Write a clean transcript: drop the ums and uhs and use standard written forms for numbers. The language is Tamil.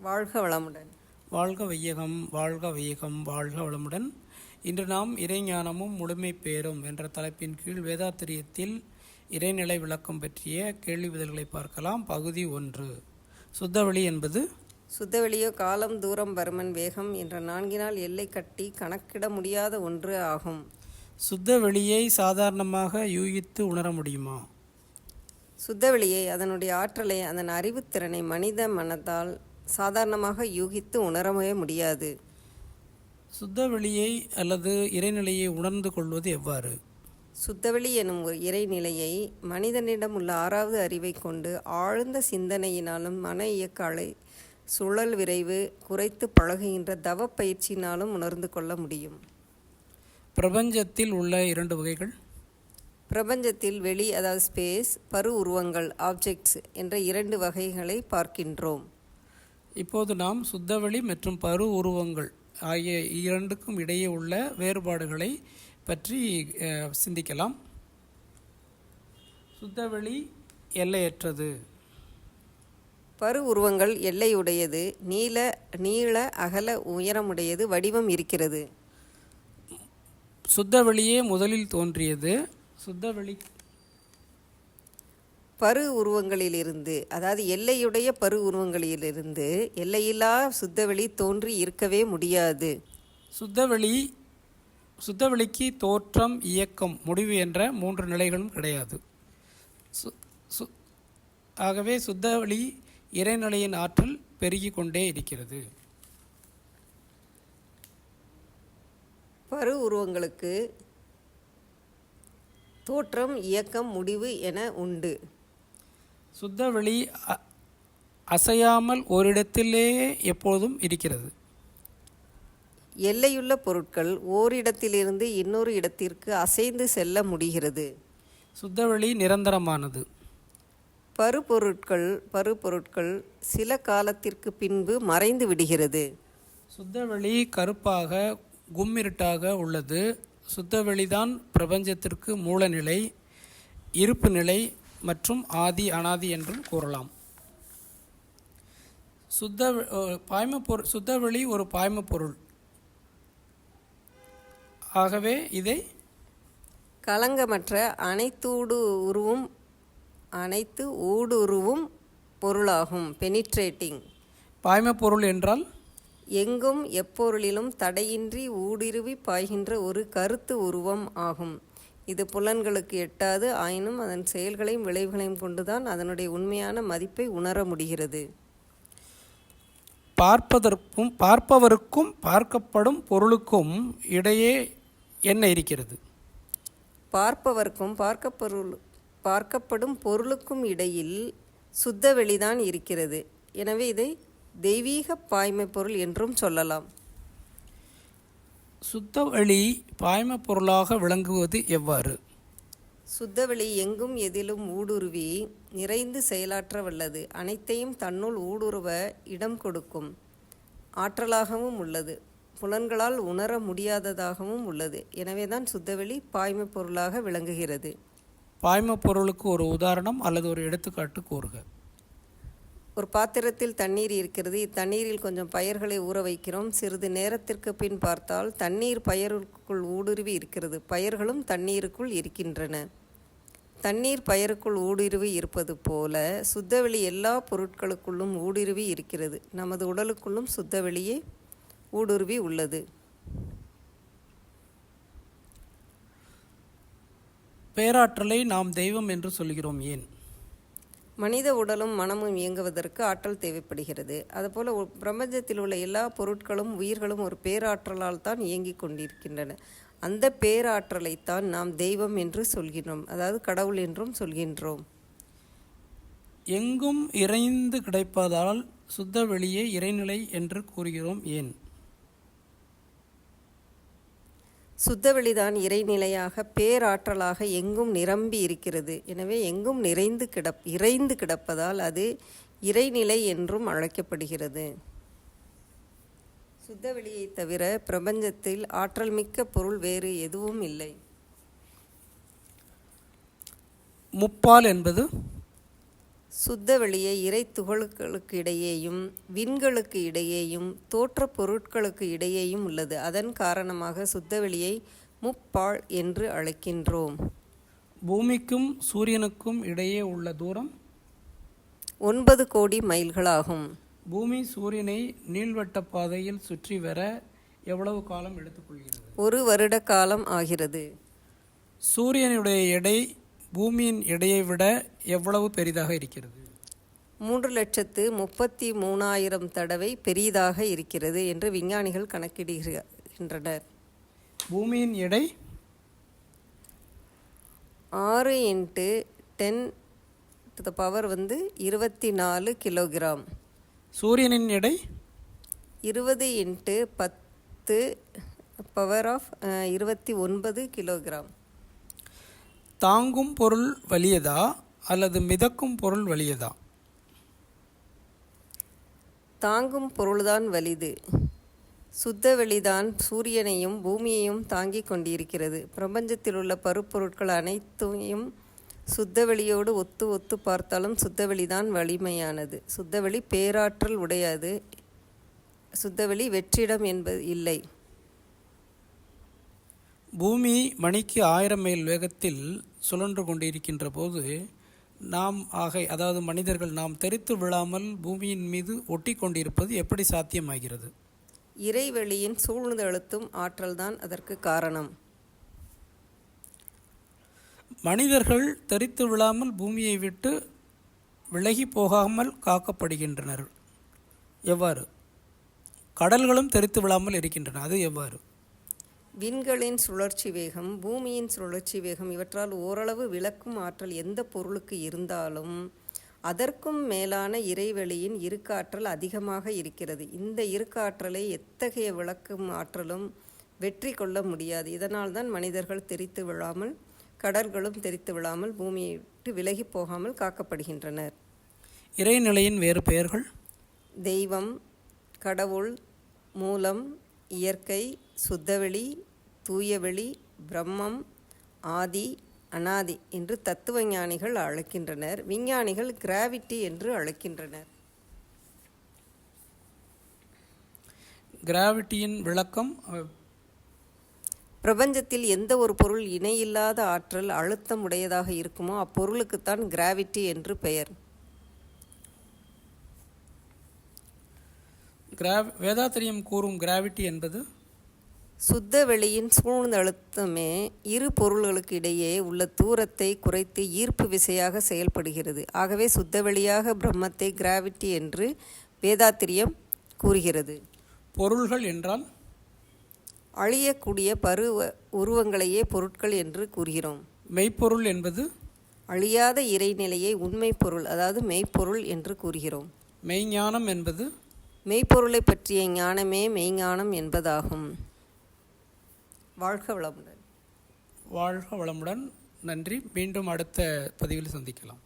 வாழ்க வளமுடன். வாழ்க வையகம், வாழ்க வையகம், வாழ்க வளமுடன். இன்று நாம் இறைஞானமும் முழுமை பேரும் என்ற தலைப்பின் கீழ் வேதாத்திரியத்தில் இறைநிலை விளக்கம் பற்றிய கேள்வி பதில்களை பார்க்கலாம். பகுதி 1. சுத்தவெளி என்பது சுத்தவெளியோ காலம், தூரம், பருமன், வேகம் என்ற 4 எல்லை கட்டி கணக்கிட முடியாத ஒன்று ஆகும். சுத்தவெளியை சாதாரணமாக யூகித்து உணர முடியுமா? சுத்தவெளியை, அதனுடைய ஆற்றலை, அதன் அறிவுத்திறனை மனித மனத்தால் சாதாரணமாக யூகித்து உணரவே முடியாது. சுத்தவெளியை அல்லது இறைநிலையை உணர்ந்து கொள்வது எவ்வாறு? சுத்தவெளி எனும் ஒரு இறைநிலையை மனிதனிடம் உள்ள 6வது அறிவை கொண்டு ஆழ்ந்த சிந்தனையினாலும் மன இயக்க சுழல் விரைவு குறைத்து பழகுகின்ற தவ பயிற்சியினாலும் உணர்ந்து கொள்ள முடியும். பிரபஞ்சத்தில் உள்ள 2 வகைகள். பிரபஞ்சத்தில் வெளி, அதாவது ஸ்பேஸ், பரு உருவங்கள், ஆப்ஜெக்ட்ஸ் என்ற 2 வகைகளை பார்க்கின்றோம். இப்போது நாம் சுத்தவெளி மற்றும் பரு உருவங்கள் ஆகிய இரண்டுக்கும் இடையே உள்ள வேறுபாடுகளை பற்றி சிந்திக்கலாம். சுத்தவெளி எல்லையற்றது. பரு உருவங்கள் எல்லையுடையது, நீள அகல உயரமுடையது, வடிவம் இருக்கிறது. சுத்தவெளியே முதலில் தோன்றியது. சுத்தவெளி பரு உருவங்களிலிருந்து, அதாவது எல்லையுடைய பரு உருவங்களிலிருந்து எல்லையில்லா சுத்தவெளி தோன்றி இருக்கவே முடியாது. சுத்தவெளிக்கு தோற்றம், இயக்கம், முடிவு என்ற 3 நிலைகளும் கிடையாது. ஆகவே சுத்தவெளி இறைநிலையின் ஆற்றல் பெருகி கொண்டே இருக்கிறது. பரு உருவங்களுக்கு தோற்றம், இயக்கம், முடிவு என உண்டு. சுத்தவெளி அசையாமல் ஓரிடத்திலேயே எப்போதும் இருக்கிறது. எல்லையுள்ள பொருட்கள் ஓரிடத்திலிருந்து இன்னொரு இடத்திற்கு அசைந்து செல்ல முடிகிறது. சுத்தவெளி நிரந்தரமானது. பருப்பொருட்கள் சில காலத்திற்கு பின்பு மறைந்து விடுகிறது. சுத்தவெளி கருப்பாக கும்மிருட்டாக உள்ளது. சுத்தவெளிதான் பிரபஞ்சத்திற்கு மூலநிலை, இருப்பு நிலை மற்றும் ஆதி அனாதி என்றும் கூறலாம். சுத்தவெளி ஒரு பாய்மப்பொருள். ஆகவே இதை களங்கமற்ற அனைத்து ஊடுருவும் பொருளாகும். பெனிட்ரேட்டிங். பாய்மப்பொருள் என்றால் எங்கும் எப்பொருளிலும் தடையின்றி ஊடுருவி பாய்கின்ற ஒரு கருத்து உருவம் ஆகும். இது புலன்களுக்கு எட்டாது, ஆயினும் அதன் செயல்களையும் விளைவுகளையும் கொண்டுதான் அதனுடைய உண்மையான மதிப்பை உணர முடிகிறது. பார்ப்பவருக்கும் பார்க்கப்படும் பொருளுக்கும் இடையே என்ன இருக்கிறது? பார்ப்பவர்க்கும் பார்க்கப்படும் பொருளுக்கும் இடையில் சுத்தவெளிதான் இருக்கிறது. எனவே இதை தெய்வீக பாய்மை பொருள் என்றும் சொல்லலாம். சுத்தவெளி பாய்ம பொருளாக விளங்குவது எவ்வாறு? சுத்தவெளி எங்கும் எதிலும் ஊடுருவி நிறைந்து செயலாற்ற வல்லது. அனைத்தையும் தன்னுள் ஊடுருவ இடம் கொடுக்கும் ஆற்றலாகவும் உள்ளது. புலன்களால் உணர முடியாததாகவும் உள்ளது. எனவேதான் சுத்தவெளி பாய்ம பொருளாக விளங்குகிறது. பாய்ம பொருளுக்கு ஒரு உதாரணம் அல்லது ஒரு எடுத்துக்காட்டு கூறுக. ஒரு பாத்திரத்தில் தண்ணீர் இருக்கிறது. இத்தண்ணீரில் கொஞ்சம் பயர்களை ஊற வைக்கிறோம். சிறிது நேரத்திற்கு பின் பார்த்தால் தண்ணீர் பயருக்குள் ஊடுருவி இருக்கிறது. பயர்களும் தண்ணீருக்குள் இருக்கின்றன. தண்ணீர் பயருக்குள் ஊடுருவி இருப்பது போல சுத்தவெளி எல்லா பொருட்களுக்குள்ளும் ஊடுருவி இருக்கிறது. நமது உடலுக்குள்ளும் சுத்தவெளியே ஊடுருவி உள்ளது. பேராற்றலை நாம் தெய்வம் என்று சொல்கிறோம். ஏன்? மனித உடலும் மனமும் இயங்குவதற்கு ஆற்றல் தேவைப்படுகிறது. அதுபோல் பிரபஞ்சத்தில் உள்ள எல்லா பொருட்களும் உயிர்களும் ஒரு பேராற்றலால் தான் இயங்கிக் கொண்டிருக்கின்றன. அந்த பேராற்றலைத்தான் நாம் தெய்வம் என்று சொல்கிறோம், அதாவது கடவுள் என்றும் சொல்கின்றோம். எங்கும் இறைந்து கிடைப்பதால் சுத்தவெளியே இறைநிலை என்று கூறுகிறோம். ஏன்? சுத்தவெளிதான் இறைநிலையாக பேராற்றலாக எங்கும் நிரம்பி இருக்கிறது. எனவே எங்கும் இறைந்து கிடப்பதால் அது இறைநிலை என்றும் அழைக்கப்படுகிறது. சுத்தவெளியை தவிர பிரபஞ்சத்தில் ஆற்றல் மிக்க பொருள் வேறு எதுவும் இல்லை. முப்பால் என்பது சுத்தவெளியை இறை துகள்களுக்கு இடையேயும் விண்களுக்கு இடையேயும் தோற்றப் பொருட்களுக்கு இடையேயும் உள்ளது. அதன் காரணமாக சுத்தவெளியை முப்பாழ் என்று அழைக்கின்றோம். பூமிக்கும் சூரியனுக்கும் இடையே உள்ள தூரம் 9 கோடி மைல்களாகும். பூமி சூரியனை நீள்வட்ட பாதையில் சுற்றி வர எவ்வளவு காலம் எடுத்துக்கொள்கிறது? 1 வருட காலம் ஆகிறது. சூரியனுடைய எடை பூமியின் எடையை விட எவ்வளவு பெரிதாக இருக்கிறது? 3,33,000 தடவை பெரிதாக இருக்கிறது என்று விஞ்ஞானிகள் கணக்கிடுகின்றனர். பூமியின் எடை 6 × 10⁻⁴ 24 கிலோகிராம். சூரியனின் எடை 20 × 10⁻29 கிலோகிராம். தாங்கும் பொருள் வலியதா அல்லது மிதக்கும் பொருள் வலியதா? தாங்கும் பொருள்தான் வலிது. சுத்தவெளிதான் சூரியனையும் பூமியையும் தாங்கிக் கொண்டிருக்கிறது. பிரபஞ்சத்தில் உள்ள பருப்பொருட்கள் அனைத்தையும் சுத்தவெளியோடு ஒத்து பார்த்தாலும் சுத்தவெளிதான் வலிமையானது. சுத்தவெளி பேராற்றல் உடையது. சுத்தவெளி வெற்றிடம் என்பது இல்லை. பூமி மணிக்கு 1000 மைல் வேகத்தில் சுழன்று கொண்டிருக்கின்ற போது அதாவது மனிதர்கள் நாம் தெரித்து விழாமல் பூமியின் மீது ஒட்டி கொண்டிருப்பது எப்படி சாத்தியமாகிறது? இறைவெளியின் சூழ்ந்தழுத்தும் ஆற்றல்தான் அதற்கு காரணம். மனிதர்கள் தெரித்து விழாமல் பூமியை விட்டு விலகி போகாமல் காக்கப்படுகின்றனர். எவ்வாறு? கடல்களும் தெரித்து விழாமல் இருக்கின்றன. அது எவ்வாறு? விண்களின் சுழற்சி வேகம், பூமியின் சுழற்சி வேகம் இவற்றால் ஓரளவு விளக்கும் ஆற்றல் எந்த பொருளுக்கு இருந்தாலும் அதற்கும் மேலான இறைவெளியின் இருக்காற்றல் அதிகமாக இருக்கிறது. இந்த இருக்காற்றலை எத்தகைய விளக்கும் ஆற்றலும் வெற்றி கொள்ள முடியாது. இதனால்தான் மனிதர்கள் தெரித்து விழாமல், கடல்களும் தெரித்து விழாமல் பூமியை விட்டு விலகி போகாமல் காக்கப்படுகின்றனர். இறைநிலையின் வேறு பெயர்கள்? தெய்வம், கடவுள், மூலம், இயற்கை, சுத்தவெளி, தூயவெளி, பிரம்மம், ஆதி, அனாதி என்று தத்துவ ஞானிகள் அழைக்கின்றனர். விஞ்ஞானிகள் கிராவிட்டி என்று அழைக்கின்றனர். கிராவிட்டியின் விளக்கம்? பிரபஞ்சத்தில் எந்த ஒரு பொருள் இணையில்லாத ஆற்றல் அழுத்தம் உடையதாக இருக்குமோ அப்பொருளுக்குத்தான் கிராவிட்டி என்று பெயர். வேதாத்திரியம் கூறும் கிராவிட்டி என்பது சுத்த வெளியின் சூழ்ந்தழுத்தமே இரு பொருள்களுக்கு இடையே உள்ள தூரத்தை குறைத்து ஈர்ப்பு விசையாக செயல்படுகிறது. ஆகவே சுத்தவெளியாக பிரம்மத்தை கிராவிட்டி என்று வேதாத்திரியம் கூறுகிறது. பொருள்கள் என்றால் அழியக்கூடிய உருவங்களையே பொருட்கள் என்று கூறுகிறோம். மெய்ப்பொருள் என்பது அழியாத இறைநிலையை உண்மை பொருள், அதாவது மெய்ப்பொருள் என்று கூறுகிறோம். மெய்ஞானம் என்பது மெய்ப்பொருளை பற்றிய ஞானமே மெய்ஞானம் என்பதாகும். வாழ்க வளமுடன். வாழ்க வளமுடன். நன்றி. மீண்டும் அடுத்த பதிவில் சந்திக்கலாம்.